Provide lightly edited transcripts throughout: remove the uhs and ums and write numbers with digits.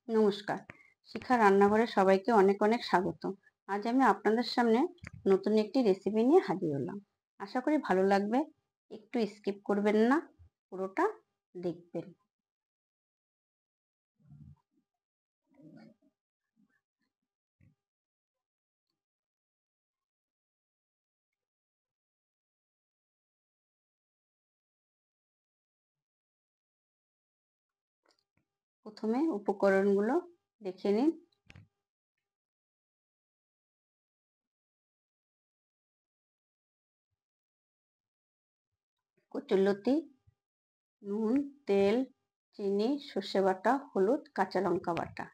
নমস্কার। শিখা রান্নাঘরে সবাইকে অনেক অনেক স্বাগত। আজ আমি আপনাদের সামনে নতুন একটি রেসিপি নিয়ে হাজির হলাম। আশা করি ভালো লাগবে। একটু স্কিপ করবেন না, পুরোটা দেখবেন। প্রথমে উপকরণগুলো দেখে নিন। কচুরলতি, নুন, তেল, চিনি, সর্ষে বাটা, হলুদ, কাঁচা লঙ্কা বাটা।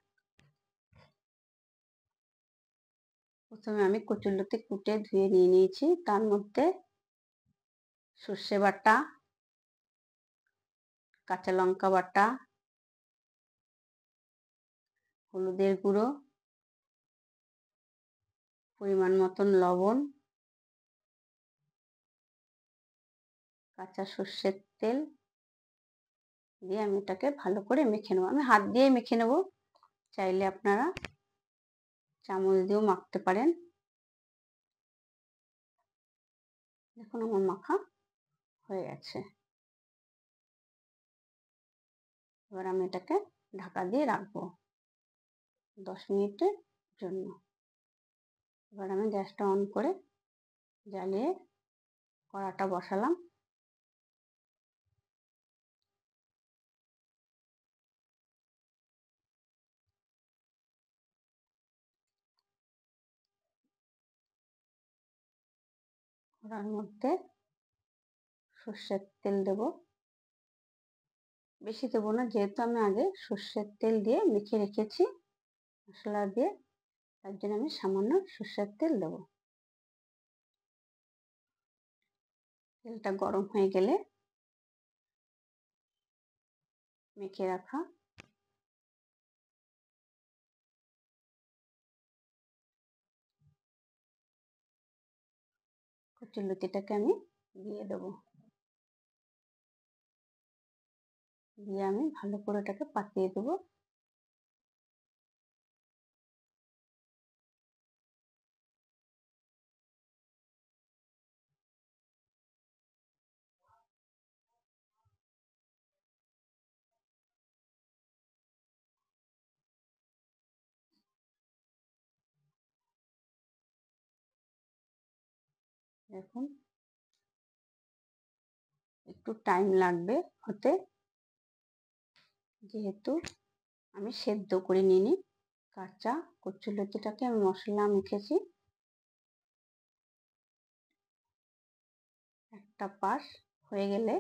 প্রথমে আমি কচুরলতি কুটে ধুয়ে নিয়ে নিয়েছি। তার মধ্যে সর্ষে বাটা, কাঁচা লঙ্কা বাটা, হলুদের গুঁড়ো, পরিমাণ মতন লবণ, কাঁচা সর্ষের তেল দিয়ে আমি এটাকে ভালো করে মেখে নেবো। আমি হাত দিয়ে মেখে নেব, চাইলে আপনারা চামচ দিয়েও মাখতে পারেন। দেখুন আমার মাখা হয়ে গেছে। এবার আমি এটাকে ঢাকা দিয়ে রাখবো 10 মিনিটের জন্য। এবার আমি গ্যাসটা অন করে জ্বালিয়ে কড়াটা বসালাম। কড়ার মধ্যে সর্ষের তেল দেব, বেশি দেবো না, যেহেতু আমি আগে সর্ষের তেল দিয়ে মেখে রেখেছি মশলা দিয়ে, তার জন্য আমি সামান্য সর্ষের তেল দেবো। তেলটা গরম হয়ে গেলে মেখে রাখা কচুরলতিটাকে আমি দিয়ে দেবো। দিয়ে আমি ভালো করে এটাকে পাতিয়ে দেবো। দেখুন একটু টাইম লাগবে হতে, যেহেতু আমি সেদ্ধ করে নিইনি। কাঁচা কচুরলতিটাকে আমি মশলা মেখেছি। একটা পাশ হয়ে গেলে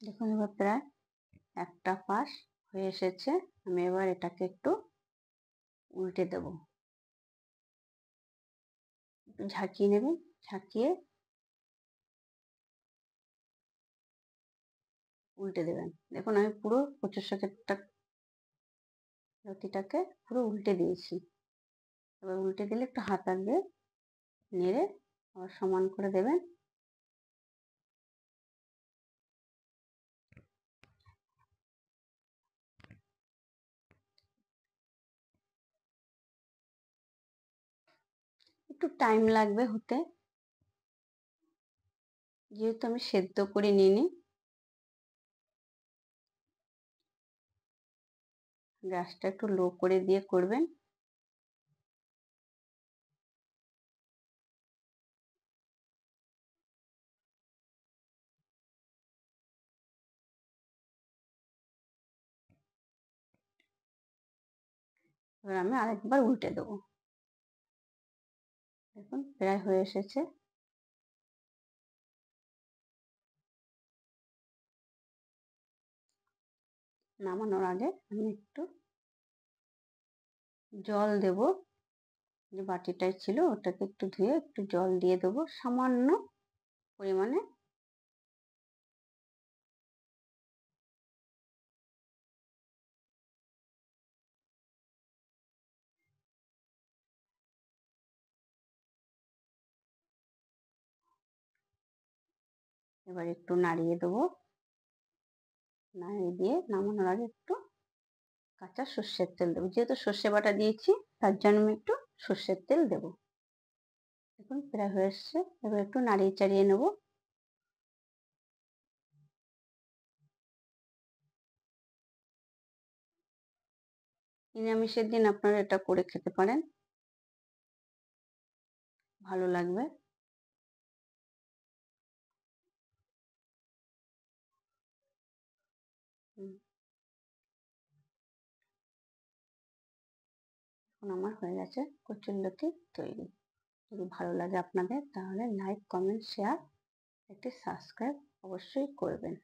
দেখুন এবার প্রায় একটা পাশ হয়ে এসেছে। আমি এবার এটাকে একটু উল্টে দেব। একটু ঝাঁকিয়ে নেবেন, ঝাঁকিয়ে উল্টে দেবেন। দেখুন আমি পুরো কচুর শাকেরটা লতিটাকে পুরো উল্টে দিয়েছি। এবার উল্টে দিলে একটু হাতা দিয়ে নেড়ে আবার সমান করে দেবেন। একটু টাইম লাগবে হতে, যেহেতু আমি সেদ্ধ করে নিইনি। গ্যাসটা একটু লো করে দিয়ে করবেন। এবার আমি আরেকবার উল্টে দেবো। দেখুন প্রায় হয়ে এসেছে। নামানোর আগে আমি একটু জল দেব। যে বাটিটাই ছিল ওটাকে একটু ধুয়ে একটু জল দিয়ে দেবো সামান্য পরিমাণে। এবার একটু নাড়িয়ে দেবো। নাড়িয়ে দিয়ে নামানোর আগে একটু কাঁচা সর্ষের তেল দেবো। যেহেতু সর্ষে বাটা দিয়েছি তার জন্য আমি একটু সর্ষের তেল দেবো। দেখুন প্রায় হয়ে এসছে। এবার একটু নাড়িয়ে চাড়িয়ে নেবো। নিরামিষের দিন আপনারা এটা করে খেতে পারেন, ভালো লাগবে। এখন আমার হয়ে গেছে কচুরলতি তৈরি। যদি ভালো লাগে আপনাদের তাহলে লাইক, কমেন্ট, শেয়ার, একটি সাবস্ক্রাইব অবশ্যই করবেন।